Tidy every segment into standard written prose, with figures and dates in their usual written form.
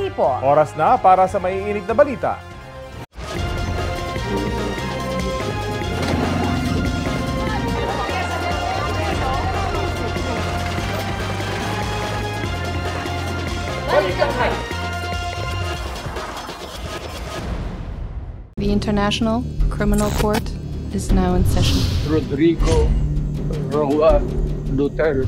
Mani po. Oras na para sa maiinit na balita. The International Criminal Court is now in session. Rodrigo Roa Duterte.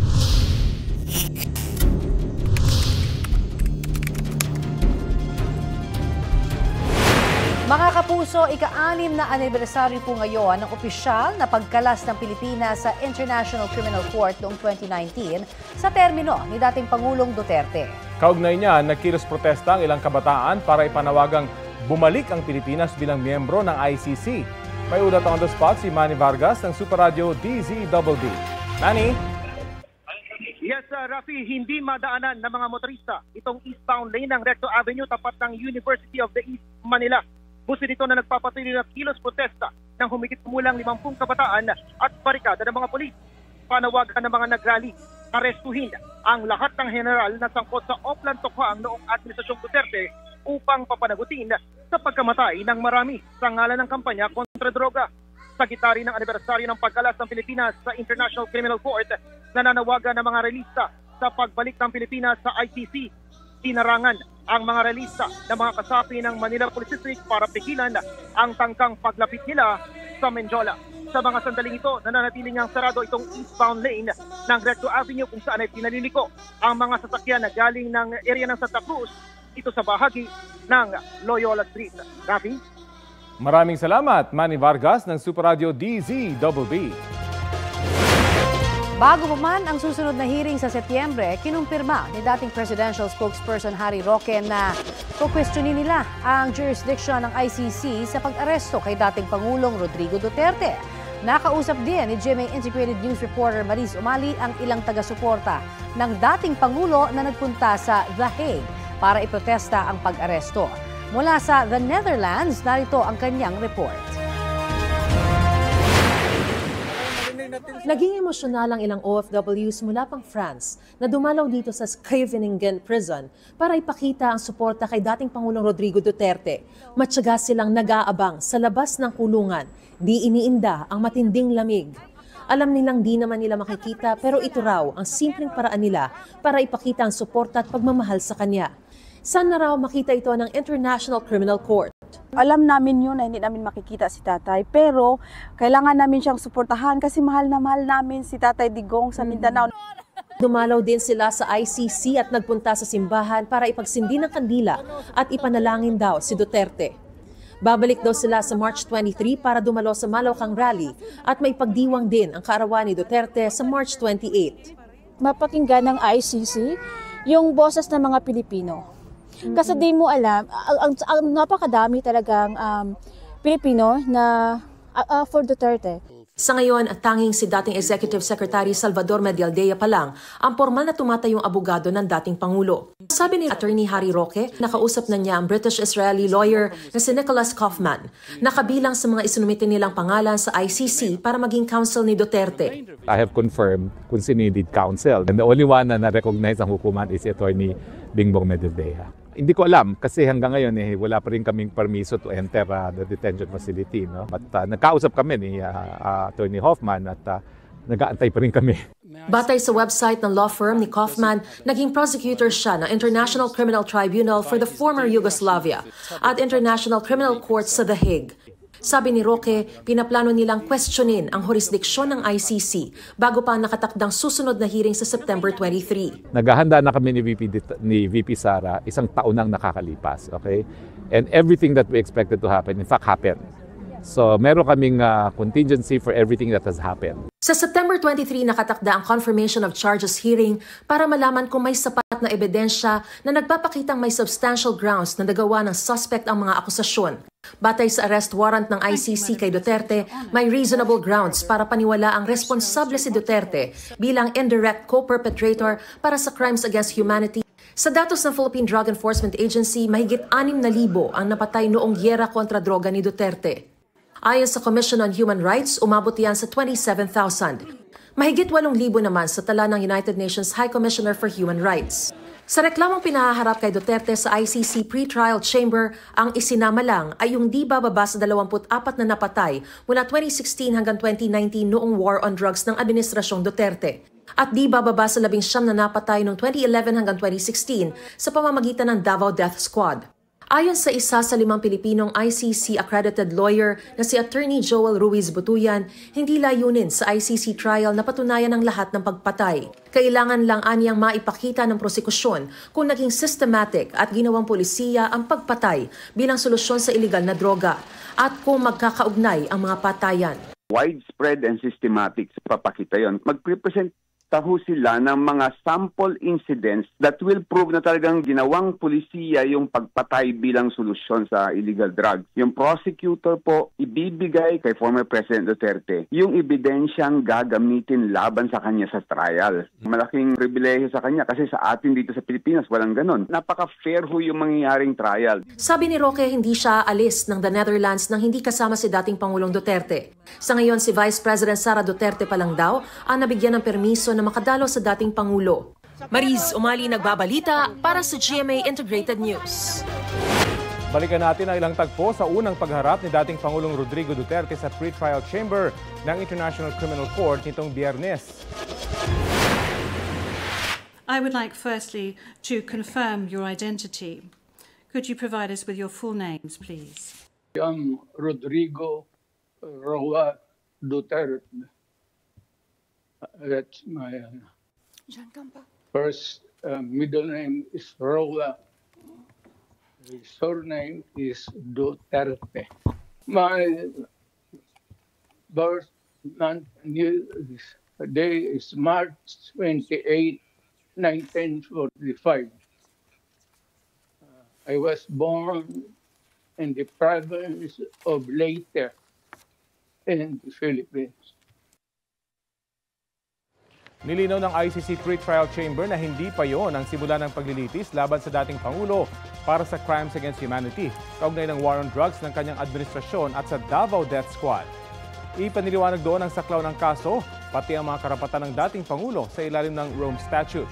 Mga kapuso, ika-6 na anibersaryo po ngayon ng opisyal na pagkalas ng Pilipinas sa International Criminal Court noong 2019 sa termino ni dating Pangulong Duterte. Kaugnay niya, nagkilos protesta ang ilang kabataan para ipanawagang bumalik ang Pilipinas bilang miyembro ng ICC. May ulat on the spot si Manny Vargas ng Super Radio DZBB. Manny? Yes, Rafi, hindi madaanan ng mga motorista itong eastbound lane ng Recto Avenue tapat ng University of the East Manila. Busin ito na nagpapatuloy ng kilos protesta ng humigit kumulang 50 kabataan at barikada ng mga polis. Panawagan ng mga nagrally, arestuhin ang lahat ng general na sangkot sa Oplan Tokwang noong Administrasyong Duterte upang papanagutin sa pagkamatay ng marami sa ngalan ng kampanya kontra droga. Sa gitari ng anibersaryo ng pagkalas ng Pilipinas sa International Criminal Court, nananawagan ng mga relista sa pagbalik ng Pilipinas sa ICC. Tinarangan ang mga relista ng mga kasapi ng Manila Police District para pigilan ang tangkang paglapit nila sa Menjola. Sa mga sandaling ito, nananatiling ang sarado itong eastbound lane ng Recto Avenue kung saan ay pinaliliko ang mga sasakyan na galing ng area ng Santa Cruz ito sa bahagi ng Loyola Street. Rafi? Maraming salamat, Manny Vargas ng Super Radio DZBB. Bago pa man ang susunod na hearing sa Setyembre, kinumpirma ni dating Presidential Spokesperson Harry Roque na kukwestiyonin nila ang jurisdiction ng ICC sa pag-aresto kay dating Pangulong Rodrigo Duterte. Nakausap din ni GMA Integrated News reporter Maris Umali ang ilang taga-suporta ng dating Pangulo na nagpunta sa The Hague para iprotesta ang pag-aresto. Mula sa The Netherlands, narito ang kanyang report. Naging emosyonal ang ilang OFWs mula pang France na dumalaw dito sa Scheveningen Prison para ipakita ang suporta kay dating Pangulong Rodrigo Duterte. Matyaga silang nag-aabang sa labas ng kulungan, di iniinda ang matinding lamig. Alam nilang di naman nila makikita pero ito raw ang simpleng paraan nila para ipakita ang suporta at pagmamahal sa kanya. Sana raw makita ito ng International Criminal Court. Alam namin yun na hindi namin makikita si tatay, pero kailangan namin siyang suportahan kasi mahal na mahal namin si Tatay Digong sa Mindanao. Dumalaw din sila sa ICC at nagpunta sa simbahan para ipagsindi ng kandila at ipanalangin daw si Duterte. Babalik daw sila sa March 23 para dumalo sa Malawakang Rally at may pagdiwang din ang kaarawan ni Duterte sa March 28. Mapakinggan ng ICC yung boses ng mga Pilipino. Kasi di mo alam, ang napakadami talagang Pilipino na for Duterte. Sa ngayon, at tanging si dating Executive Secretary Salvador Medialdea pa lang ang formal na tumatayong abogado ng dating Pangulo. Sabi ni Attorney Harry Roque, nakausap na niya ang British-Israeli lawyer na si Nicholas Kaufman, na kabilang sa mga isinumite nilang pangalan sa ICC para maging counsel ni Duterte. I have confirmed kung sino yung lead counsel. And the only one na na-recognize ang hukuman is Attorney Bingbong Medialdea. Hindi ko alam kasi hanggang ngayon wala pa rin kaming permiso to enter the detention facility. No? But nagkausap kami ni Attorney Hoffman at nag-aantay pa rin kami. Batay sa website ng law firm ni Kaufman, naging prosecutor siya ng International Criminal Tribunal for the former Yugoslavia at International Criminal Court sa The Hague. Sabi ni Roque, pinaplano nilang questionin ang jurisdiksyon ng ICC bago pa nakatakdang susunod na hearing sa September 23. Naghahanda na kami ni VP Sara isang taon nang nakakalipas, okay? And everything that we expected to happen, in fact, happened. So meron kaming contingency for everything that has happened. Sa September 23, nakatakda ang confirmation of charges hearing para malaman kung may sapat na ebidensya na nagpapakitang may substantial grounds na nagawa ng suspect ang mga akusasyon. Batay sa arrest warrant ng ICC kay Duterte, may reasonable grounds para paniwala ang responsable si Duterte bilang indirect co-perpetrator para sa crimes against humanity. Sa datos ng Philippine Drug Enforcement Agency, mahigit 6,000 ang napatay noong gyera kontra droga ni Duterte. Ayon sa Commission on Human Rights, umabot yan sa 27,000. Mahigit 8,000 naman sa tala ng United Nations High Commissioner for Human Rights. Sa reklamong pinahaharap kay Duterte sa ICC pre-trial chamber, ang isinama lang ay yung di bababa sa 24 na napatay mula 2016 hanggang 2019 noong war on drugs ng Administrasyong Duterte. At di bababa sa 19 na napatay noong 2011 hanggang 2016 sa pamamagitan ng Davao Death Squad. Ayon sa isa sa 5 Pilipinong ICC-accredited lawyer na si Attorney Joel Ruiz Butuyan, hindi layunin sa ICC trial na patunayan ang lahat ng pagpatay. Kailangan lang anyang maipakita ng prosekusyon kung naging systematic at ginawang polisiya ang pagpatay bilang solusyon sa iligal na droga at kung magkakaugnay ang mga patayan. Widespread and systematic sa papakita yon. Mag-represent taho sila ng mga sample incidents that will prove na talagang ginawang pulisiya yung pagpatay bilang solusyon sa illegal drugs. Yung prosecutor po ibibigay kay former President Duterte yung ebidensyang gagamitin laban sa kanya sa trial. Malaking pribilehyo sa kanya kasi sa atin dito sa Pilipinas walang ganon. Napaka-fair ho yung mangyayaring trial. Sabi ni Roque, hindi siya aalis ng the Netherlands nang hindi kasama si dating Pangulong Duterte. Sa ngayon, si Vice President Sara Duterte pa lang daw ang nabigyan ng permiso na makadalo sa dating Pangulo. Mariz Umali nagbabalita para sa GMA Integrated News. Balikan natin ang ilang tagpo sa unang pagharap ni dating Pangulong Rodrigo Duterte sa pre-trial chamber ng International Criminal Court nitong Biyernes. I would like firstly to confirm your identity. Could you provide us with your full names, please? I'm Rodrigo Roa Duterte. That's my first middle name is Roa. The surname is Duterte. My birth month day is March 28, 1945. I was born in the province of Leyte in the Philippines. Nilinaw ng ICC pre-trial chamber na hindi pa yon ang simula ng paglilitis laban sa dating Pangulo para sa crimes against humanity, kaugnay ng war on drugs ng kanyang administrasyon at sa Davao Death Squad. Ipaniliwanag doon ang saklaw ng kaso, pati ang mga karapatan ng dating Pangulo sa ilalim ng Rome Statute.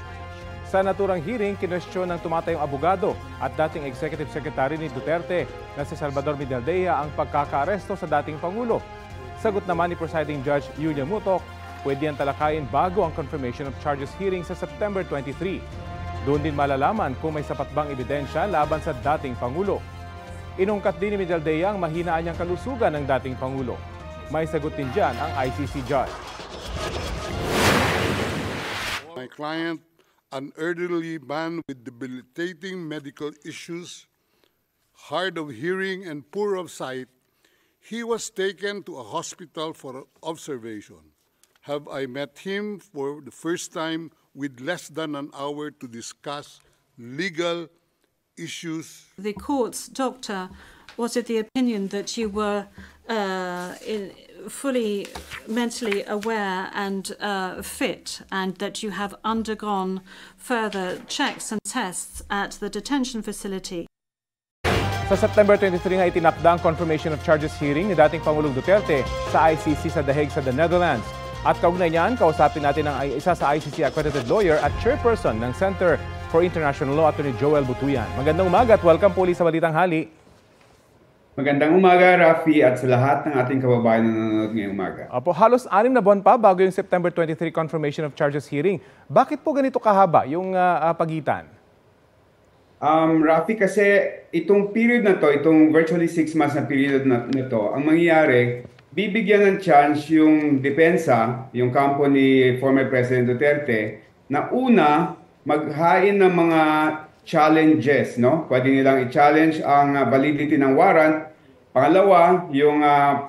Sa naturang hearing, kinwestiyon ng tumatayong abogado at dating Executive Secretary ni Duterte na si Salvador Medialdea ang pagkakaaresto sa dating Pangulo. Sagot naman ni Presiding Judge Yulia Mutok, pwede ang talakayin bago ang confirmation of charges hearing sa September 23. Doon din malalaman kung may sapat bang ebidensya laban sa dating Pangulo. Inungkat din ni Medialdea ang mahinaan niyang kalusugan ng dating Pangulo. May sagot din dyan ang ICC judge. My client, an elderly man with debilitating medical issues, hard of hearing and poor of sight, he was taken to a hospital for observation. Have I met him for the first time with less than an hour to discuss legal issues? The court's doctor was of the opinion that you were fully mentally aware and fit, and that you have undergone further checks and tests at the detention facility. Sa September 23 nga itinakda ang confirmation of charges hearing ni dating Pangulong Duterte sa ICC sa The Hague sa The Netherlands. At kaugnay niyan, kausapin natin ang isa sa ICC accredited lawyer at chairperson ng Center for International Law, Attorney Joel Butuyan. Magandang umaga at welcome po ulit sa Balitang Hali. Magandang umaga, Rafi, at sa lahat ng ating kababayan na nanonood ngayong umaga. Apo, halos 6 na buwan pa bago yung September 23 confirmation of charges hearing. Bakit po ganito kahaba yung pagitan? Rafi, kasi itong period na to, itong virtually 6 months na period na to, ang mangyayari, bibigyan ng chance yung depensa, yung kampo ni former President Duterte, na una, maghain ng mga challenges, no? Pwede nilang i-challenge ang validity ng warrant. Pangalawa, yung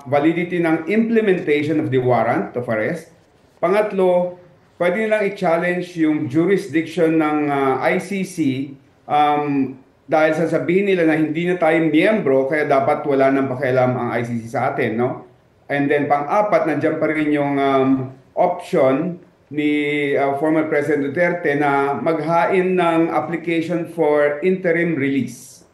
validity ng implementation of the warrant of arrest. Pangatlo, pwede nilang i-challenge yung jurisdiction ng ICC dahil sasabihin nila na hindi na tayo miyembro kaya dapat wala nang pakialam ang ICC sa atin, no? And then pang-apat, nandiyan pa rin yung option ni former President Duterte na maghain ng application for interim release.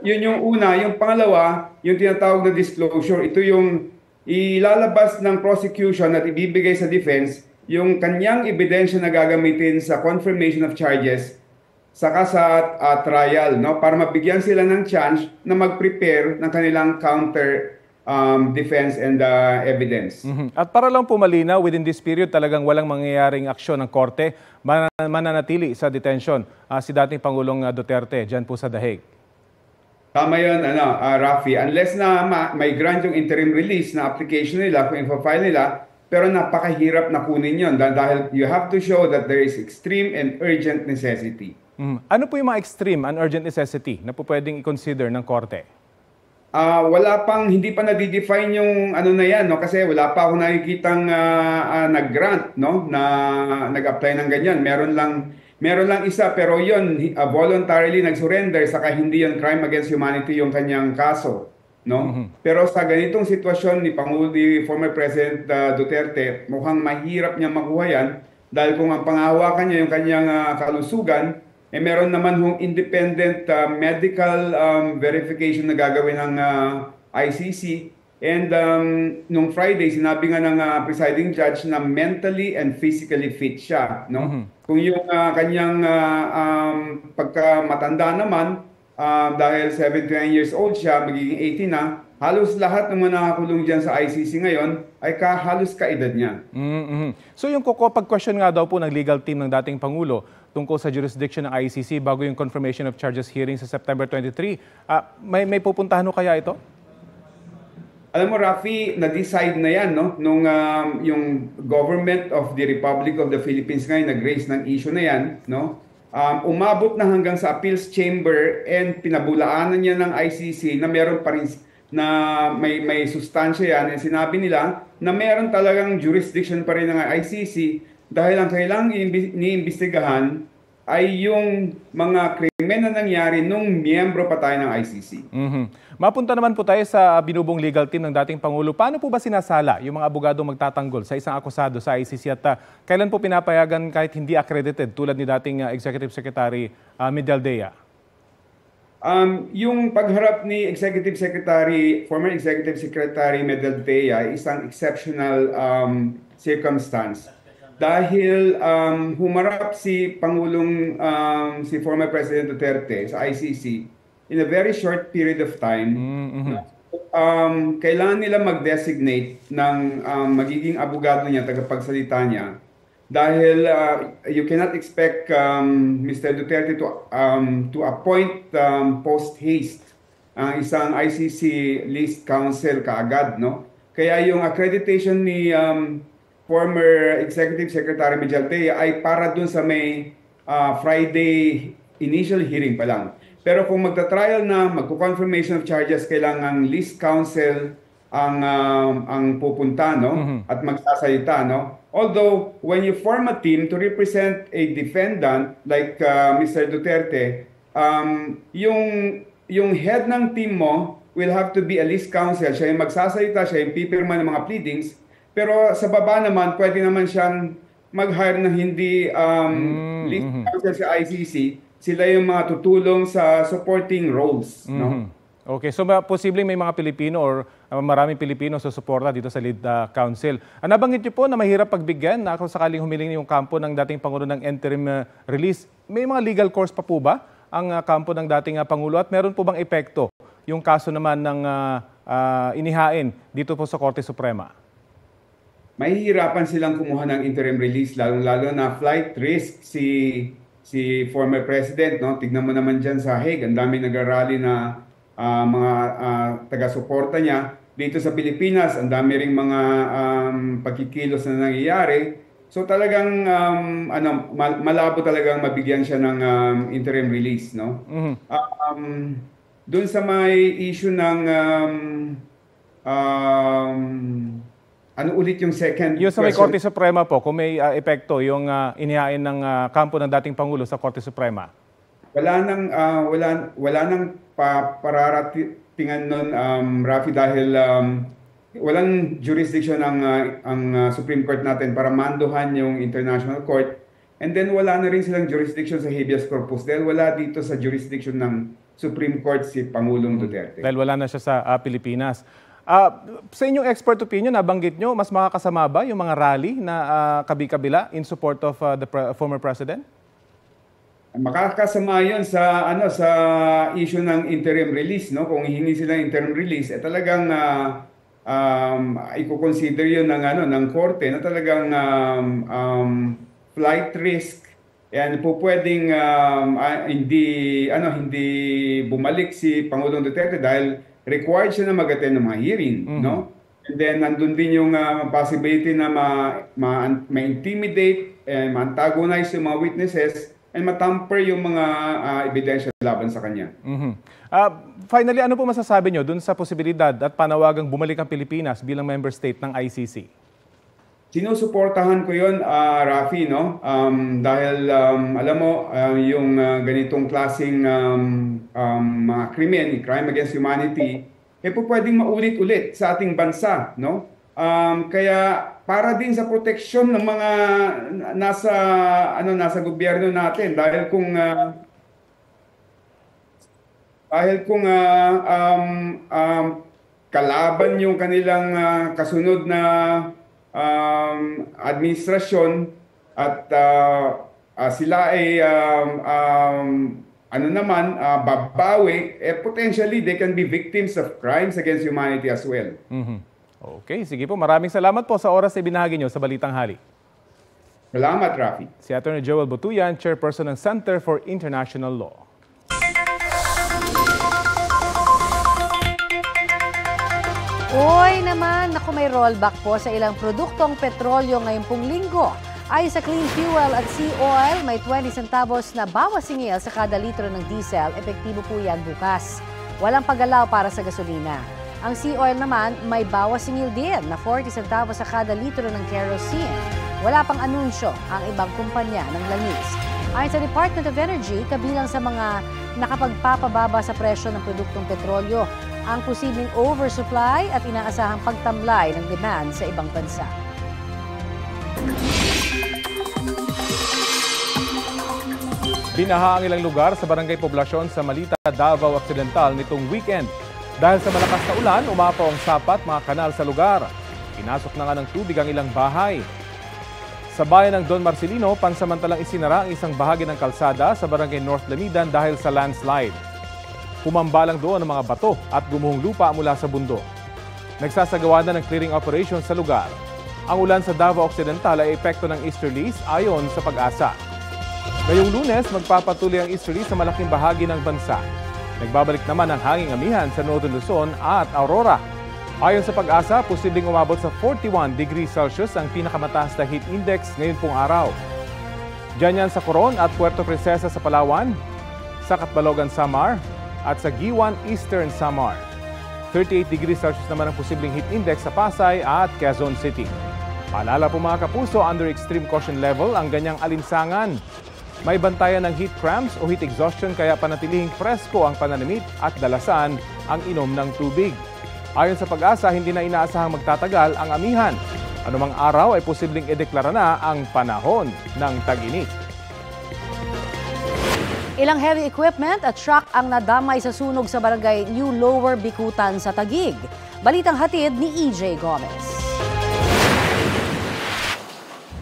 Yun yung una. Yung pangalawa, yung tinatawag na disclosure, ito yung ilalabas ng prosecution at ibibigay sa defense yung kanyang ebidensya na gagamitin sa confirmation of charges saka sa trial, no, para mabigyan sila ng chance na mag-prepare ng kanilang counter defense and evidence. At para lang po malinaw, within this period talagang walang mangyayaring aksyon ng korte, mananatili sa detention si dating Pangulong Duterte dyan po sa The Hague. Tama yun, Rafi. Unless na may grant yung interim release na application nila, kung i-file nila, pero napakahirap na kunin yun dahil you have to show that there is extreme and urgent necessity. Ano po yung mga extreme and urgent necessity na po pwedeng i-consider ng korte? Hindi pa na-define yung ano na yan, no? Kasi wala pa akong nakikitang nag-grant, no? Na nag-apply ng ganyan. Meron lang isa, pero yun, voluntarily nag-surrender, saka hindi yun crime against humanity yung kanyang kaso. No? Pero sa ganitong sitwasyon ni former President Duterte, mukhang mahirap niya makuha yan dahil kung ang panghahawakan niya yung kanyang kalusugan, meron naman hong independent medical verification na gagawin ng ICC. And nung Friday, sinabi nga ng presiding judge na mentally and physically fit siya. No? Kung yung kanyang pagkamatanda naman, dahil 79 years old siya, magiging 80 na, halos lahat ng mga nakakulong dyan sa ICC ngayon ay halos kaedad niya. So yung pag-question nga daw po ng legal team ng dating Pangulo tungkol sa jurisdiction ng ICC bago yung confirmation of charges hearing sa September 23, may pupuntahan ho kaya ito? Alam mo, Rafi, na-decide na yan, no? Nung yung government of the Republic of the Philippines ngayon nag-raise ng issue na yan, no? Umabot na hanggang sa appeals chamber and pinabulaanan niya ng ICC na meron pa rin na may sustansya yan. And sinabi nila na meron talagang jurisdiction pa rin ng ICC dahil ang kailangang iniimbestigahan ay yung mga krimen na nangyari nung miyembro pa tayo ng ICC. Mapunta naman po tayo sa binubong legal team ng dating Pangulo. Paano po ba sinasala yung mga abogado magtatanggol sa isang akusado sa ICC at kailan po pinapayagan kahit hindi accredited tulad ni dating Executive Secretary Medialdea? Yung pagharap ni former Executive Secretary Medialdea ay isang exceptional circumstance. Dahil humarap si former President Duterte sa ICC in a very short period of time, kailangan nila mag-designate ng magiging abogado niya, tagapagsalita niya. Dahil you cannot expect Mr. Duterte to appoint post-haste isang ICC list counsel kaagad, no? Kaya yung accreditation ni former Executive Secretary Medialdea ay para dun sa may Friday initial hearing pa lang. Pero kung magta-trial na, magko-confirmation of charges, kailangan list counsel ang pupunta, no? At magsasalita, no? Although, when you form a team to represent a defendant like Mr. Duterte, yung head ng team mo will have to be a list counsel. Siya yung magsasalita, siya yung pipirma ng mga pleadings. Pero sa baba naman, pwede naman siyang mag-hire ng hindi list counsel sa ICC. Sila yung mga tutulong sa supporting roles. No? Okay, so posibleng may mga Pilipino or maraming Pilipino sa suporta dito sa lead counsel. Nabanggit niyo po na mahirap pagbigyan na kung sakaling humiling yung kampo ng dating Pangulo ng interim release. May mga legal course pa po ba ang kampo ng dating Pangulo at meron po bang epekto yung kaso naman ng inihain dito po sa Korte Suprema? Mahihirapan silang kumuha ng interim release, lalo na flight risk si former president, no? Tignan mo naman dyan sa Hague, ang daming nagrarally na mga taga-suporta niya. Dito sa Pilipinas, ang dami ring mga pagkikilos na nangyayari. So talagang malabo talagang mabigyan siya ng interim release, no? Doon sa may issue ng ano ulit yung second yung sa may Korte Suprema po, kung may epekto yung inihain ng kampo ng dating Pangulo sa Korte Suprema? Wala nang pararatingan nun, Rafi, dahil walang jurisdiction ang Supreme Court natin para manduhan yung International Court. And then wala na rin silang jurisdiction sa habeas corpus dahil wala dito sa jurisdiction ng Supreme Court si Pangulong Duterte. Dahil wala na siya sa Pilipinas. Sa inyong expert opinion, nabanggit nyo, mas makakasama ba yung mga rally na kabi-kabila in support of the former president? makakasama 'yon sa sa issue ng interim release, no? Kung hihingi sila ng interim release, talagang i-consider 'yon ng korte na talagang flight risk. And po pwedeng hindi bumalik si Pangulong Duterte dahil required siya na mag-attend ng mga hearing, no? And then nandun din yung possibility na ma-intimidate and ma-antagonize yung mga witnesses and matamper yung mga ebidensya laban sa kanya. Finally, ano po masasabi nyo dun sa posibilidad at panawagang bumalik ang Pilipinas bilang member state ng ICC? Sinusuportahan ko yun, Rafi, no? Dahil alam mo, yung ganitong klaseng mga krimen, crime against humanity, po pwedeng maulit-ulit sa ating bansa, no? Kaya para din sa proteksyon ng mga nasa gobyerno natin, dahil kung kalaban yung kanilang kasunod na administrasyon at sila ay babawi, potentially they can be victims of crimes against humanity as well. Okay, sige po. Maraming salamat po sa oras na ibinahagi nyo sa Balitang Hali. Salamat, Rafi. Si Attorney Joel Butuyan, Chairperson ng Center for International Law. Uy naman, naku, may rollback po sa ilang produktong petrolyo ngayong pong linggo. Ay sa clean fuel at sea oil, may 20 centavos na bawas singil sa kada litro ng diesel. Epektibo po yan bukas. Walang paggalaw para sa gasolina. Ang sea oil naman, may bawas singil din na 40 centavos sa kada litro ng kerosene. Wala pang anunsyo ang ibang kumpanya ng langis. Ayon sa Department of Energy, kabilang sa mga nakapagpapababa sa presyo ng produktong petrolyo, ang posibleng oversupply at inaasahang pagtamlay ng demand sa ibang bansa. Binaha ang ilang lugar sa barangay poblasyon sa Malita, Davao Occidental nitong weekend. Dahil sa malakas na ulan, umapaw ang sapat mga kanal sa lugar. Pinasok na nga ng tubig ang ilang bahay. Sa bayan ng Don Marcelino, pansamantalang isinara ang isang bahagi ng kalsada sa barangay North Lamidan dahil sa landslide. Pumambalang doon ang mga bato at gumuhong lupa mula sa bundok. Nagsasagawa na ng clearing operation sa lugar. Ang ulan sa Davao Occidental ay epekto ng easterlies ayon sa Pag-asa. Ngayong Lunes, magpapatuloy ang easterlies sa malaking bahagi ng bansa. Nagbabalik naman ang hanging amihan sa Northern Luzon at Aurora. Ayon sa Pag-asa, posibleng umabot sa 41 degrees Celsius ang pinakamataas na heat index ngayon pong araw. Diyan yan sa Coron at Puerto Princesa sa Palawan, sa Catbalogan, Samar, at sa Giwan, Eastern Samar. 38 degrees Celsius naman ang posibleng heat index sa Pasay at Quezon City. Paalala po mga kapuso, under extreme caution level ang ganyang alinsangan. May bantayan ng heat cramps o heat exhaustion kaya panatilihing presko ang pananamit at dalasan ang inom ng tubig. Ayon sa Pag-asa, hindi na inaasahang magtatagal ang amihan. Anumang araw ay posibleng ideklara na ang panahon ng tag-init. Ilang heavy equipment at truck ang nadamay sa sunog sa barangay New Lower Bikutan sa Taguig. Balitang hatid ni EJ Gomez.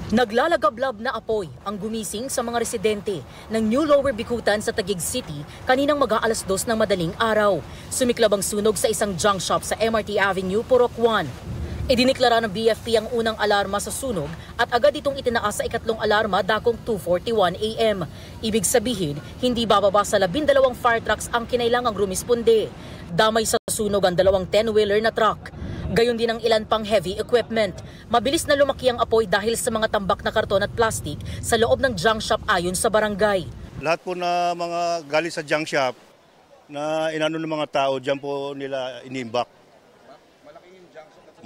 Naglalagablab na apoy ang gumising sa mga residente ng New Lower Bikutan sa Taguig City kaninang mag-aalas 2 ng madaling araw. Sumiklab ang sunog sa isang junk shop sa MRT Avenue, Purok 1. Idiniklara ng BFP ang unang alarma sa sunog at agad itong itinaas sa ikatlong alarma dakong 2:41 AM. Ibig sabihin, hindi bababa sa 12 fire trucks ang kinailangang rumisponde. Damay sa sunog ang 2 10-wheeler na truck. Gayon din ang ilan pang heavy equipment. Mabilis na lumaki ang apoy dahil sa mga tambak na karton at plastic sa loob ng junk shop ayon sa barangay. Lahat po na mga galing sa junk shop na inano ng mga tao, dyan po nila inimbak.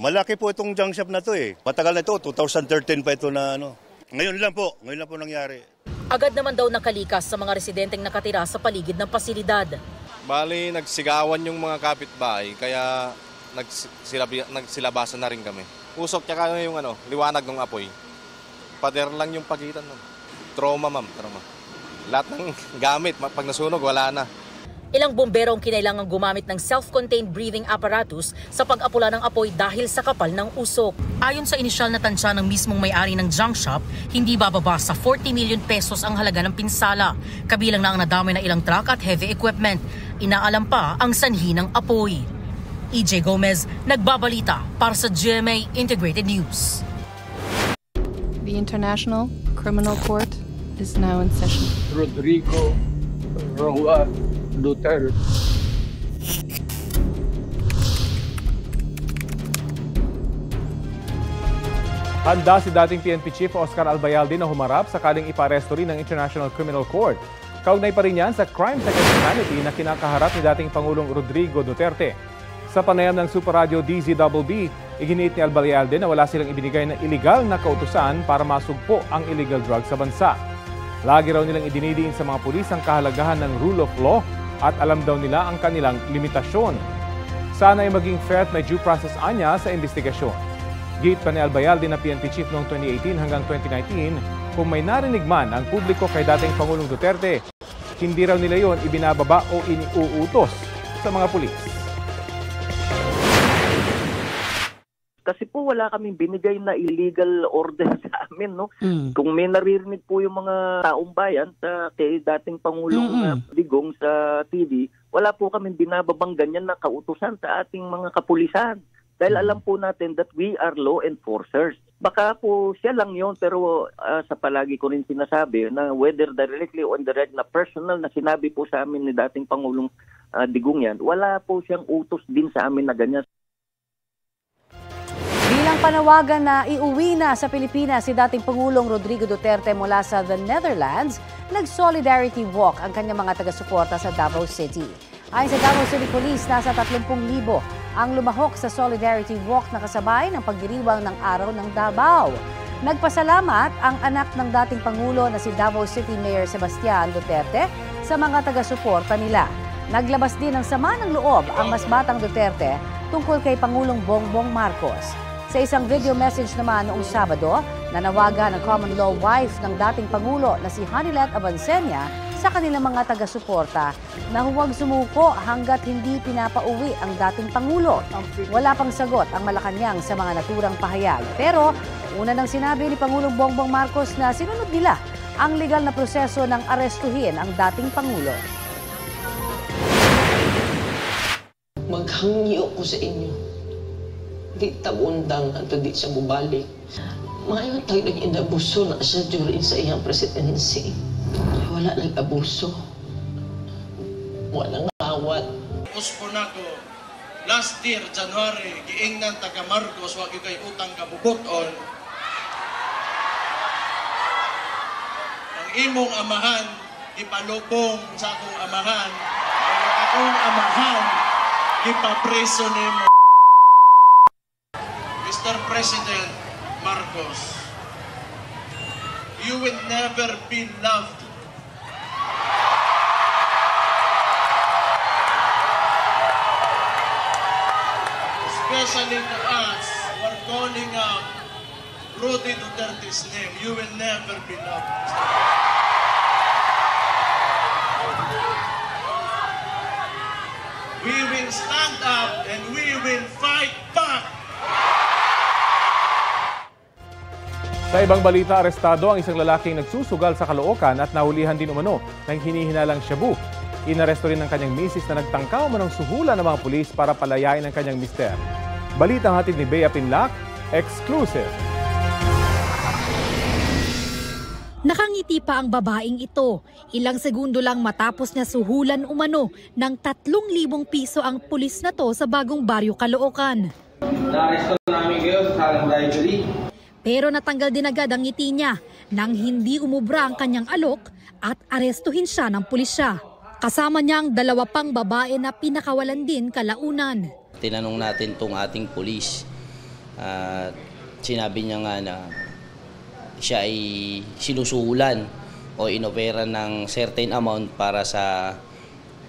Malaki po itong junk shop na to eh. Matagal na ito, 2013 pa ito na ano. Ngayon lang po nangyari. Agad naman daw nakalikas sa mga residenteng nakatira sa paligid ng pasilidad. Bali, nagsigawan yung mga kapitbahay kaya nagsilabasan na rin kami. Usok tsaka yung liwanag ng apoy. Pader lang yung pagitan nun. Trauma, ma'am. Trauma. Lahat ng gamit, pag nasunog, wala na. Ilang bombero ang kinailangang gumamit ng self-contained breathing apparatus sa pag-apula ng apoy dahil sa kapal ng usok. Ayon sa inisyal na tansya ng mismong may-ari ng junk shop, hindi bababa sa 40 million pesos ang halaga ng pinsala. Kabilang na ang nadamay na ilang truck at heavy equipment. Inaalam pa ang sanhi ng apoy. EJ Gomez, nagbabalita para sa GMA Integrated News. The International Criminal Court is now in session. Rodrigo Roa Duterte. Handa si dating PNP Chief Oscar Albayalde na humarap sakaling iparesto rin ng International Criminal Court. Kaugnay pa rin yan sa crimes against humanity na kinakaharap ni dating Pangulong Rodrigo Duterte. Sa panayam ng Super Radio DZBB, iginiit ni Albayalde na wala silang ibinigay na iligal na kautusan para masugpo ang illegal drug sa bansa. Lagi raw nilang idinidiin sa mga pulis ang kahalagahan ng rule of law at alam daw nila ang kanilang limitasyon. Sana ay maging fair at may due process anya sa investigasyon. Giit pa ni Albayalde na PNP Chief noong 2018 hanggang 2019, kung may narinig man ang publiko kay dating Pangulong Duterte, hindi raw nila yon ibinababa o iniuutos sa mga pulis. Kasi po wala kaming binigay na illegal order sa amin, no? Kung may naririnig po yung mga taong bayan sa kay dating Pangulong Digong sa TV, wala po kaming binababang ganyan na kautusan sa ating mga kapulisan. Dahil alam po natin that we are law enforcers. Baka po siya lang yon, pero sa palagi ko rin sinasabi na whether directly or indirect na personal na sinabi po sa amin ni dating Pangulong Digong yan, wala po siyang utos din sa amin na ganyan. Bilang panawagan na iuwi na sa Pilipinas si dating Pangulong Rodrigo Duterte mula sa the Netherlands, nag-solidarity walk ang kanyang mga taga-suporta sa Davao City. Ayon sa Davao City Police, nasa 30,000 ang lumahok sa solidarity walk na kasabay ng pagdiriwang ng Araw ng Davao. Nagpasalamat ang anak ng dating Pangulo na si Davao City Mayor Sebastian Duterte sa mga taga-suporta nila. Naglabas din ng sama ng loob ang mas batang Duterte tungkol kay Pangulong Bongbong Marcos. Sa isang video message naman noong Sabado, nanawagan ang common law wife ng dating Pangulo na si Hanilet Abansenia sa kanilang mga taga-suporta na huwag sumuko hanggat hindi pinapauwi ang dating Pangulo. Wala pang sagot ang Malacanang sa mga naturang pahayag. Pero una nang sinabi ni Pangulong Bongbong Marcos na sinunod nila ang legal na proseso ng arestuhin ang dating Pangulo. Maghangyo ko sa inyo. Di tabundang at di siya bubalik. Ngayon tayo nag-inabuso na siya during sa iyang presidency. Wala nag-abuso. Walang awat. Uspo na ko, last year, January, giingnan taga Marcos, wag yung kay utang kabubuton. Ang imong amahan, ipalubong sa akong amahan. Ang akong amahan, ipapreso nimo. Mr. President Marcos, you will never be loved. Especially to us who are calling out Rudy Duterte's name, you will never be loved. We will stand up and we will fight back. Sa ibang balita, arestado ang isang lalaking nagsusugal sa Caloocan at nahulihan din umano ng hinihinalang shabu. Inaresto rin ng kanyang misis na nagtangkaw manong suhulan ng mga pulis para palayain ang kanyang mister. Balitang hatid ni Bea Pinlac, exclusive. Nakangiti pa ang babaeng ito. Ilang segundo lang matapos niya suhulan umano ng 3,000 piso ang pulis na to sa bagong baryo Caloocan. Naaresto namin kayo sa salang bribery. Pero natanggal din agad ang ngiti niya nang hindi umubra ang kanyang alok at arestuhin siya ng pulisya. Kasama niya ang 2 pang babae na pinakawalan din kalaunan. Tinanong natin tong ating pulis at sinabi niya nga na siya ay sinusuhulan o inopera ng certain amount para sa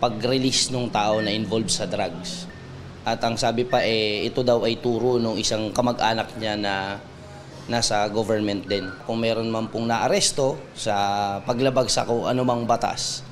pag-release ng tao na involved sa drugs. At ang sabi pa ito daw ay turo ng isang kamag-anak niya na nasa government din. Kung meron man pong naaresto sa paglabag sa kung anumang batas,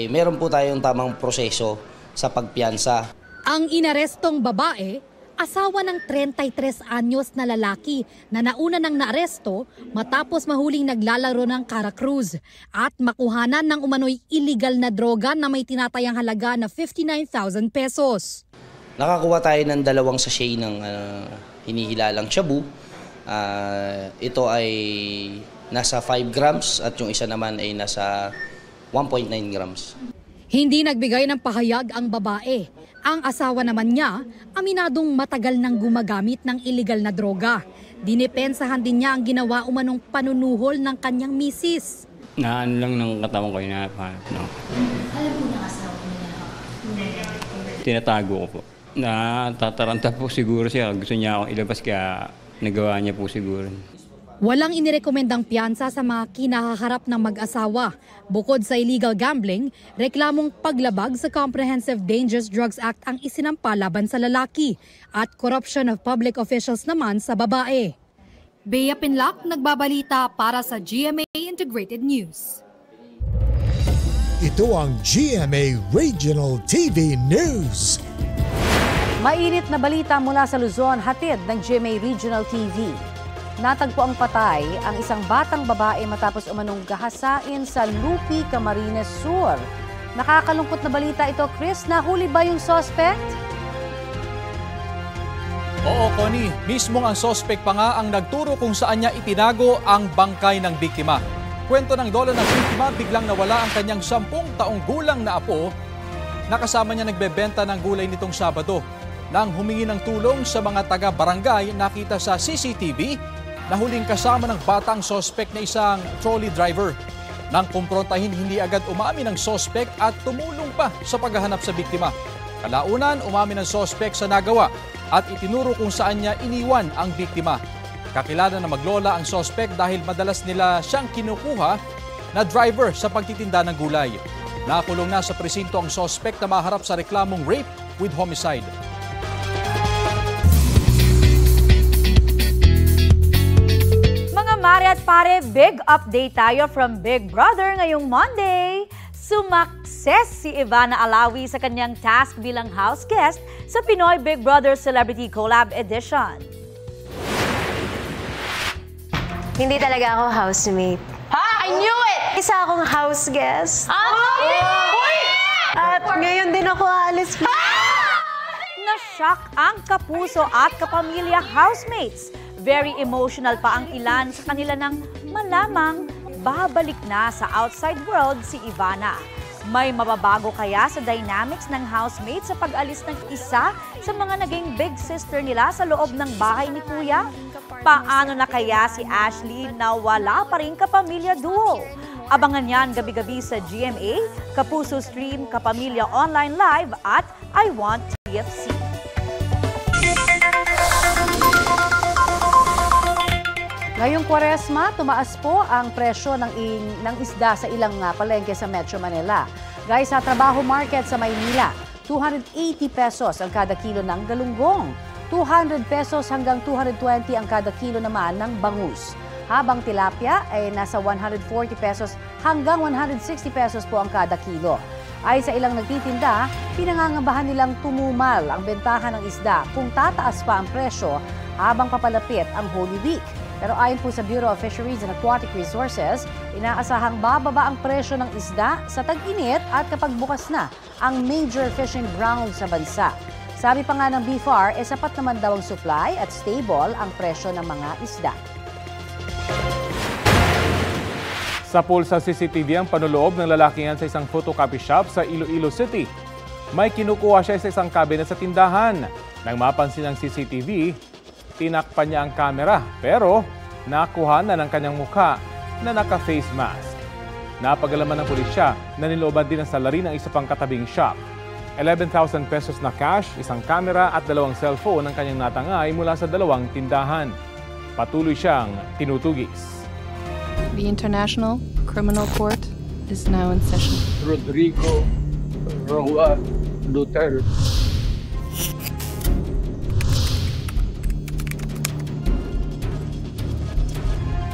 meron po tayong tamang proseso sa pagpiyansa. Ang inarestong babae, asawa ng 33 anyos na lalaki na nauna nang naaresto matapos mahuling naglalaro ng Caracruz at makuhanan ng umano'y illegal na droga na may tinatayang halaga na 59,000 pesos. Nakakuha tayo ng 2 sachet ng hinihilalang shabu. Ito ay nasa 5 grams at yung isa naman ay nasa 1.9 grams. Hindi nagbigay ng pahayag ang babae. Ang asawa naman niya, aminadong matagal nang gumagamit ng illegal na droga. Dinipensahan din niya ang ginawa umanong panunuhol ng kanyang misis. Naan lang ng katawan ko, no. Alam po ng asawa niya? Tinatago ko po. Natataranta po siguro siya. Gusto niya akong ilabas kaya nagawa niya po siguro. Walang inirekomendang piyansa sa mga kinahaharap ng mag-asawa. Bukod sa illegal gambling, reklamong paglabag sa Comprehensive Dangerous Drugs Act ang isinampa laban sa lalaki at corruption of public officials naman sa babae. Bea Pinlac, nagbabalita para sa GMA Integrated News. Ito ang GMA Regional TV News. Mainit na balita mula sa Luzon, hatid ng GMA Regional TV. Natagpo ang patay ang isang batang babae matapos umanong gahasain sa Lupi, Camarines Sur. Nakakalungkot na balita ito, Chris. Nahuli ba yung suspect? Oo, Connie. Mismong ang suspect pa nga ang nagturo kung saan niya itinago ang bangkay ng biktima. Kwento ng lola ng biktima, biglang nawala ang kanyang 10 taong gulang na apo na kasama niya nagbebenta ng gulay nitong Sabado. Nang humingi ng tulong sa mga taga-barangay, nakita sa CCTV na huling kasama ng batang suspect na isang trolley driver. Nang kumprontahin, hindi agad umamin ang suspect at tumulong pa sa paghahanap sa biktima. Kalaunan, umamin ang suspect sa nagawa at itinuro kung saan niya iniwan ang biktima. Kakilala na maglola ang suspect dahil madalas nila siyang kinukuha na driver sa pagtitinda ng gulay. Nakulong na sa presinto ang suspect na maharap sa reklamong rape with homicide. Mare at pare, big update tayo from Big Brother ngayong Monday. Sumakses si Ivana Alawi sa kanyang task bilang house guest sa Pinoy Big Brother Celebrity Collab Edition. Hindi talaga ako housemate. Ha? I knew it! Isa akong house guest. At ngayon din ako aalis. Na-shock ang kapuso at kapamilya housemates. Very emotional pa ang ilan sa kanila nang malamang babalik na sa outside world si Ivana. May mababago kaya sa dynamics ng housemates sa pag-alis ng isa sa mga naging big sister nila sa loob ng bahay ni Kuya? Paano na kaya si Ashley na wala pa rin kapamilya duo? Abangan yan gabi-gabi sa GMA, Kapuso Stream, Kapamilya Online Live at I Want TFC. Ngayong Kwaresma, tumaas po ang presyo ng isda sa ilang palengke sa Metro Manila. Guys, sa Trabaho Market sa Maynila, 280 pesos ang kada kilo ng galunggong. 200 pesos hanggang 220 ang kada kilo naman ng bangus. Habang tilapia ay nasa 140 pesos hanggang 160 pesos po ang kada kilo. Ay sa ilang nagtitinda, pinangangabahan nilang tumumal ang bentahan ng isda kung tataas pa ang presyo habang papalapit ang Holy Week. Pero ayon po sa Bureau of Fisheries and Aquatic Resources, inaasahang bababa ang presyo ng isda sa tag-init at kapag bukas na ang major fishing ground sa bansa. Sabi pa nga ng BFAR, sapat naman daw ang supply at stable ang presyo ng mga isda. Sa pool sa CCTV ang panuloob ng lalaki yan sa isang photocopy shop sa Iloilo City. May kinukuha siya sa isang cabinet sa tindahan. Nang mapansin ng CCTV, tinakpan niya ang kamera pero nakuha na ng kanyang mukha na naka-face mask. Napagalaman ng pulisya na nilooban din ang salary ng isa pang katabing shop. 11,000 pesos na cash, isang kamera at 2 cellphone ang kanyang natangay mula sa 2 tindahan. Patuloy siyang tinutugis. The International Criminal Court is now in session. Rodrigo Roa Duterte.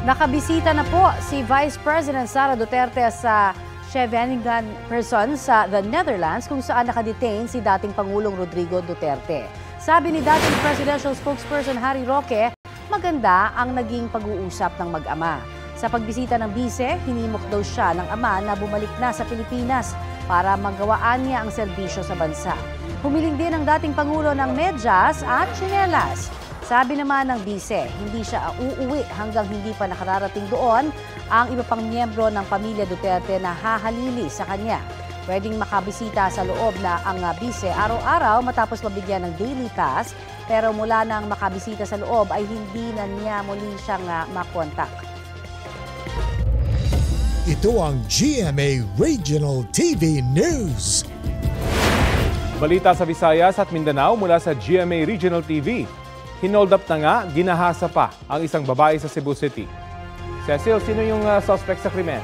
Nakabisita na po si Vice President Sara Duterte sa Scheveningen prison sa the Netherlands kung saan nakadetain si dating Pangulong Rodrigo Duterte. Sabi ni dating presidential spokesperson Harry Roque, maganda ang naging pag-uusap ng mag-ama. Sa pagbisita ng bise, hinimok daw siya ng ama na bumalik na sa Pilipinas para magawaan niya ang serbisyo sa bansa. Humiling din ang dating Pangulo ng medyas at tsinelas. Sabi naman ng bise, hindi siya uuwi hanggang hindi pa nakararating doon ang iba pang miyembro ng pamilya Duterte na hahalili sa kanya. Pwedeng makabisita sa loob na ang bise araw-araw matapos mabigyan ng daily pass, pero mula nang makabisita sa loob ay hindi na niya muli siyang makontak. Ito ang GMA Regional TV News. Balita sa Visayas at Mindanao mula sa GMA Regional TV. Hinold up na nga, ginahasa pa ang isang babae sa Cebu City. Cecil, sino yung suspect sa krimen?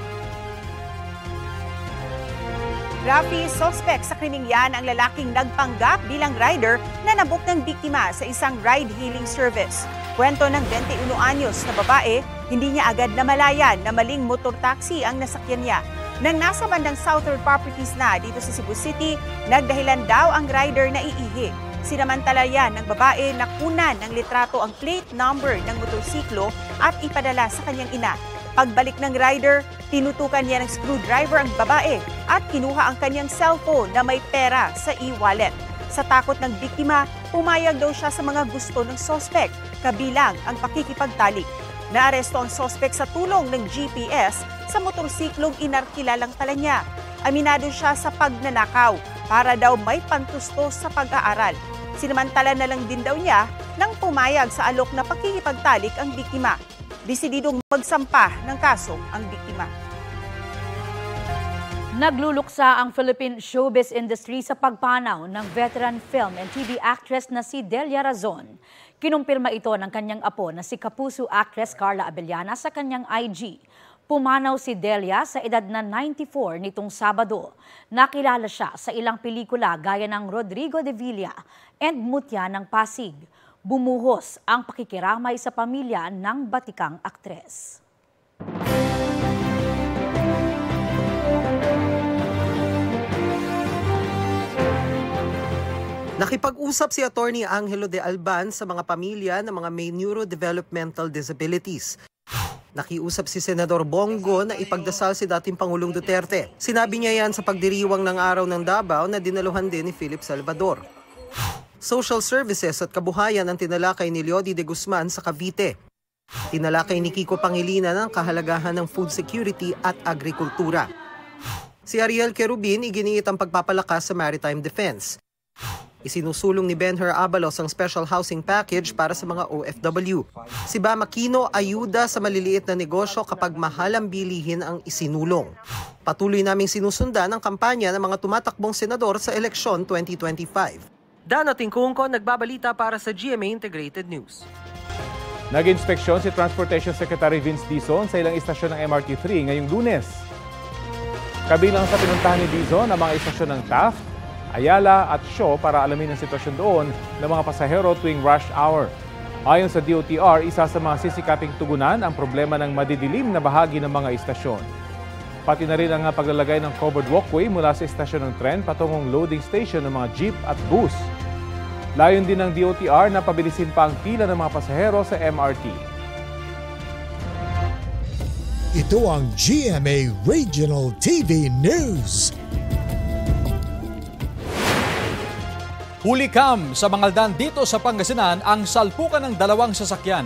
Rafi, suspect sa krimeng yan ang lalaking nagpanggap bilang rider na nabuk ng biktima sa isang ride-hailing service. Kwento ng 21 anyos na babae, hindi niya agad namalayan na maling motor taxi ang nasakyan niya. Nang nasa bandang Southern Properties na dito sa Cebu City, nagdahilan daw ang rider na iihi. Sinamantala yan ng babae na kunan ng litrato ang plate number ng motorsiklo at ipadala sa kanyang ina. Pagbalik ng rider, tinutukan niya ng screwdriver ang babae at kinuha ang kanyang cellphone na may pera sa e-wallet. Sa takot ng biktima, pumayag daw siya sa mga gusto ng suspect, kabilang ang pakikipagtalik. Naaresto ang suspect sa tulong ng GPS sa motorsiklong inarkilalang tala niya. Aminado siya sa pagnanakaw para daw may pantusto sa pag-aaral. Sinamantala na lang din daw niya nang pumayag sa alok na pakikipagtalik ang biktima. Desididong magsampa ng kaso ang biktima. Nagluluksa ang Philippine showbiz industry sa pagpanaw ng veteran film and TV actress na si Delia Razon. Kinumpirma ito ng kanyang apo na si Kapuso actress Carla Abellana sa kanyang IG. Pumanaw si Delia sa edad na 94 nitong Sabado. Nakilala siya sa ilang pelikula gaya ng Rodrigo de Villa and Mutya ng Pasig. Bumuhos ang pakikiramay sa pamilya ng batikang aktres. Nakipag-usap si Attorney Angelo de Alban sa mga pamilya ng mga may neurodevelopmental disabilities. Nakiusap si Senador Bongo na ipagdasal si dating Pangulong Duterte. Sinabi niya yan sa pagdiriwang ng Araw ng Davao na dinaluhan din ni Philip Salvador. Social Services at Kabuhayan ang tinalakay ni Leody de Guzman sa Cavite. Tinalakay ni Kiko Pangilinan ang kahalagahan ng food security at agrikultura. Si Ariel Querubin iginiit ang pagpapalakas sa maritime defense. Isinusulong ni Benher Abalos ang special housing package para sa mga OFW. Si Bam Aquino ayuda sa maliliit na negosyo kapag mahal ang bilihin ang isinulong. Patuloy naming sinusundan ang kampanya ng mga tumatakbong senador sa eleksyon 2025. Dano Tingkungko, nagbabalita para sa GMA Integrated News. Nag-inspeksyon si Transportation Secretary Vince Dizon sa ilang istasyon ng MRT3 ngayong Lunes. Kabilang sa pinuntahan ni Dizon ang mga istasyon ng Taft, Ayala at Shaw para alamin ang sitwasyon doon ng mga pasahero tuwing rush hour. Ayon sa DOTR, isa sa mga sisikaping tugunan ang problema ng madidilim na bahagi ng mga istasyon. Pati na rin ang paglalagay ng covered walkway mula sa istasyon ng tren patungong loading station ng mga jeep at bus. Layon din ng DOTR na pabilisin pa ang pila ng mga pasahero sa MRT. Ito ang GMA Regional TV News. Hulikam sa Mangaldan dito sa Pangasinan ang salpukan ng dalawang sasakyan.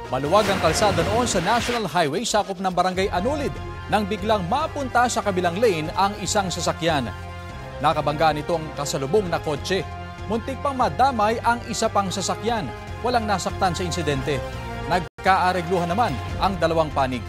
Maluwag ang kalsada noon sa National Highway sakop ng Barangay Anulid nang biglang mapunta sa kabilang lane ang isang sasakyan. Nakabangga nito ang kasalubong na kotse. Muntik pang madamay ang isa pang sasakyan. Walang nasaktan sa insidente. Nagkaaregluhan naman ang dalawang panig.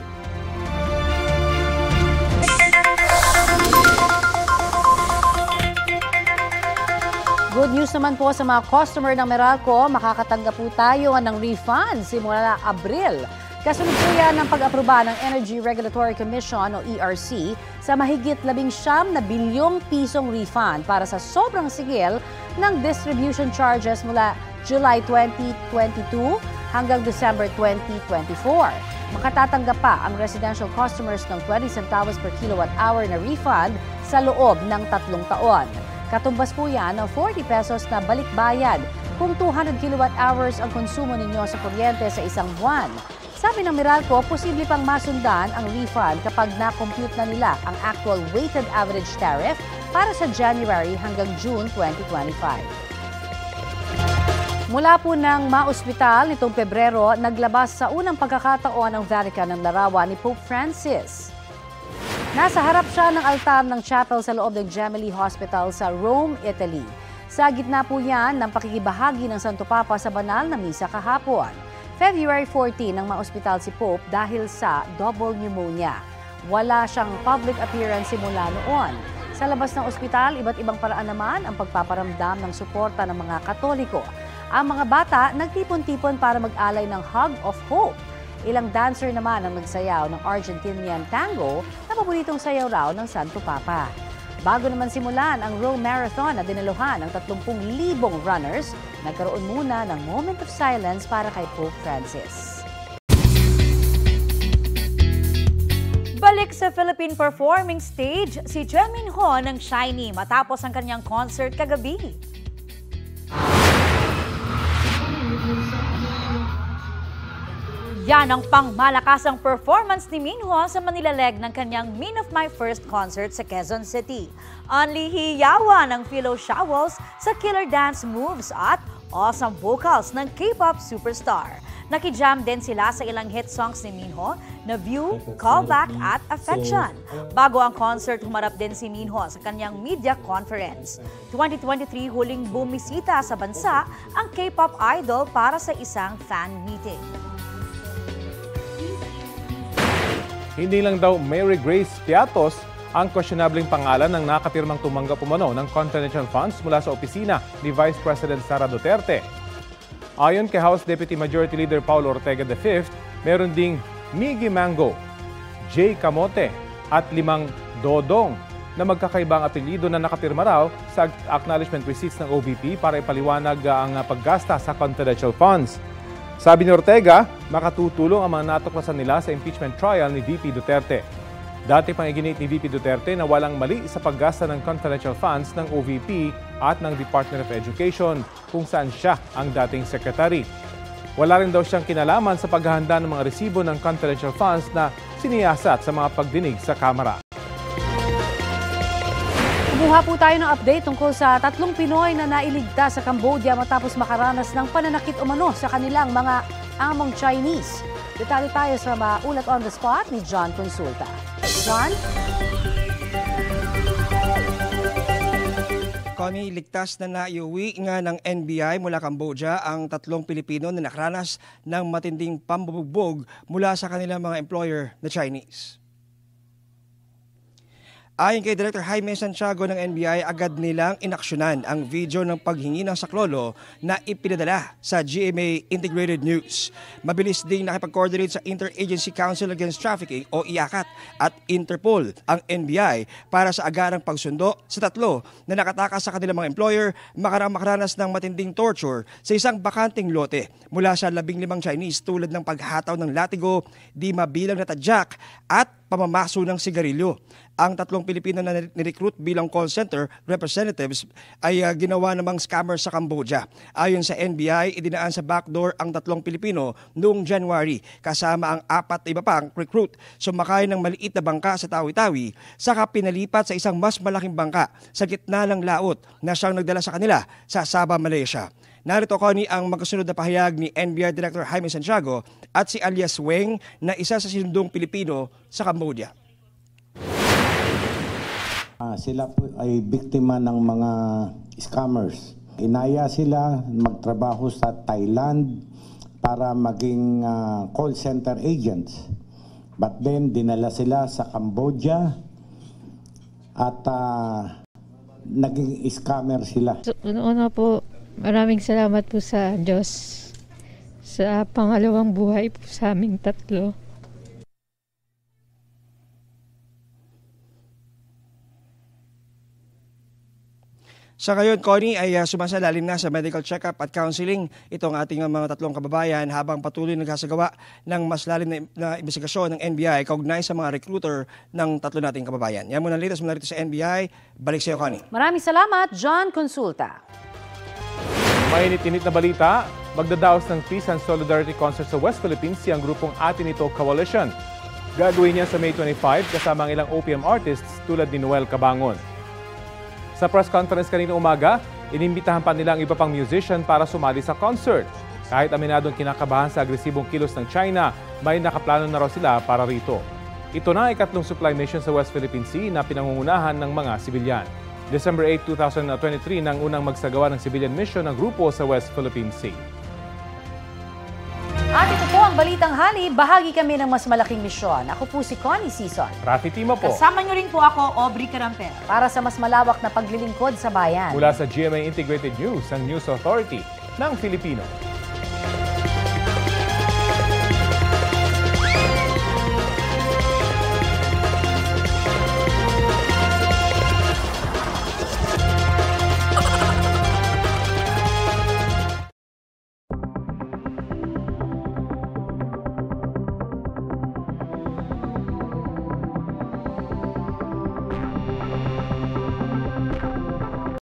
Good news naman po sa mga customer ng Meralco, makakatanggap po tayo ng refund simula Abril. Kasunod po yan ng pag-aproba ng Energy Regulatory Commission o ERC sa mahigit 19 na bilyong pisong refund para sa sobrang sigil ng distribution charges mula July 2022 hanggang December 2024. Makatatanggap pa ang residential customers ng 20 centavos per kilowatt hour na refund sa loob ng 3 taon. Katumbas po yan ng 40 pesos na balikbayad kung 200 kilowatt hours ang konsumo ninyo sa kuryente sa isang buwan. Sabi ng Meralco, posible pang masundan ang refund kapag na-compute na nila ang actual weighted average tariff para sa January hanggang June 2025. Mula po ng maospital nitong Pebrero, naglabas sa unang pagkakataon ang Vatican ng larawan ni Pope Francis. Nasa harap siya ng altar ng chapel sa loob ng Gemelli Hospital sa Rome, Italy. Sa gitna po yan ng pakikibahagi ng Santo Papa sa banal na misa kahapon. February 14 nang maospital si Pope dahil sa double pneumonia. Wala siyang public appearance simula noon. Sa labas ng ospital, iba't ibang paraan naman ang pagpaparamdam ng suporta ng mga Katoliko. Ang mga bata nagtipon-tipon para mag-alay ng Hug of Hope. Ilang dancer naman ang nagsayaw ng Argentinian tango na paboritong sayaw raw ng Santo Papa. Bago naman simulan ang Rome Marathon na dinaluhan ng 30,000 runners, nagkaroon muna ng moment of silence para kay Pope Francis. Balik sa Philippine performing stage si Jaemin Ho ng SHINee matapos ang kanyang concert kagabi. Yan ang pangmalakasang performance ni Minho sa Manila leg ng kanyang Min of My First concert sa Quezon City. Anlihiyawan ng Philo Shawls sa killer dance moves at awesome vocals ng K-pop superstar. Nakijam din sila sa ilang hit songs ni Minho na View, Callback at Affection. Bago ang concert, humarap din si Minho sa kanyang media conference. 2023 huling bumisita sa bansa ang K-pop idol para sa isang fan meeting. Hindi lang daw Mary Grace Piatos ang questionabling pangalan ng nakapirmang tumanggap umano ng confidential funds mula sa opisina ni Vice President Sara Duterte. Ayon kay House Deputy Majority Leader Paulo Ortega V, meron ding Miggy Mango, Jay Camote at 5 Dodong na magkakaibang apelyido na nakapirma raw sa acknowledgement receipts ng OVP para ipaliwanag ang paggasta sa confidential funds. Sabi ni Ortega, makatutulong ang mga natuklasan nila sa impeachment trial ni VP Duterte. Dati pang iginit ni VP Duterte na walang mali sa paggasta ng confidential funds ng OVP at ng Department of Education kung saan siya ang dating secretary. Wala rin daw siyang kinalaman sa paghahanda ng mga resibo ng confidential funds na siniyasat sa mga pagdinig sa Kamara. Kumuha po tayo ng update tungkol sa 3 Pinoy na nailigtas sa Cambodia matapos makaranas ng pananakit umano sa kanilang mga among Chinese. Detalye tayo sa ulat on the spot ni John Consulta. John? Connie, ligtas na naiuwi nga ng NBI mula Cambodia ang 3 Pilipino na nakaranas ng matinding pambubugbog mula sa kanilang mga employer na Chinese. Ayon kay Director Jaime Santiago ng NBI, agad nilang inaksyonan ang video ng paghingi ng saklolo na ipinadala sa GMA Integrated News. Mabilis ding nakipag-coordinate sa Interagency Council Against Trafficking o IACAT at Interpol ang NBI para sa agarang pagsundo sa 3 na nakatakas sa kanilang mga employer makaranas ng matinding torture sa isang bakanting lote mula sa 15 Chinese tulad ng paghataw ng latigo, di mabilang na tadyak at pamamaso ng sigarilyo. Ang 3 Pilipino na nirecruit bilang call center representatives ay ginawa namang scammer sa Cambodia. Ayon sa NBI, idinaan sa backdoor ang 3 Pilipino noong January kasama ang 4 iba pang recruit. Sumakay ng maliit na bangka sa Tawi-Tawi, saka pinalipat sa isang mas malaking bangka sa gitna ng laot na siyang nagdala sa kanila sa Sabah, Malaysia. Narito Connie ang magkasunod na pahayag ni NBI Director Jaime Santiago at si Alias Weng na isa sa sinundong Pilipino sa Cambodia. Sila po ay biktima ng mga scammers. Inaya sila magtrabaho sa Thailand para maging call center agents. But then dinala sila sa Cambodia at naging scammer sila. Una po, maraming salamat po sa Diyos sa pangalawang buhay po sa aming 3. Sa ngayon, Connie, ay sumasalalim na sa medical check-up at counseling itong ating mga tatlong kababayan habang patuloy nagsasagawa ng mas lalim na investigasyon ng NBI kaugnay sa mga recruiter ng tatlo nating kababayan. Yan muna ang latest mula rito sa NBI. Balik sa iyo, Connie. Maraming salamat, John Consulta. Mainit-init na balita, magdadaos ng Peace and Solidarity Concert sa West Philippines ang grupong Atin Ito Coalition. Gagawin niya sa May 25 kasama ang ilang OPM artists tulad ni Noel Cabangon. Sa press conference kanina umaga, inimbitahan pa nila ang iba pang musician para sumali sa concert. Kahit aminadong kinakabahan sa agresibong kilos ng China, may nakaplano na raw sila para rito. Ito na ang ikatlong supply mission sa West Philippine Sea na pinangungunahan ng mga sibilyan. December 8, 2023 nang unang magsagawa ng civilian mission ng grupo sa West Philippine Sea. At ito po ang Balitang Hali. Bahagi kami ng mas malaking misyon. Ako po si Connie Sison. Rafi Timo po. Kasama niyo rin po ako, Aubrey Carampel. Para sa mas malawak na paglilingkod sa bayan. Mula sa GMA Integrated News, ang News Authority ng Filipino.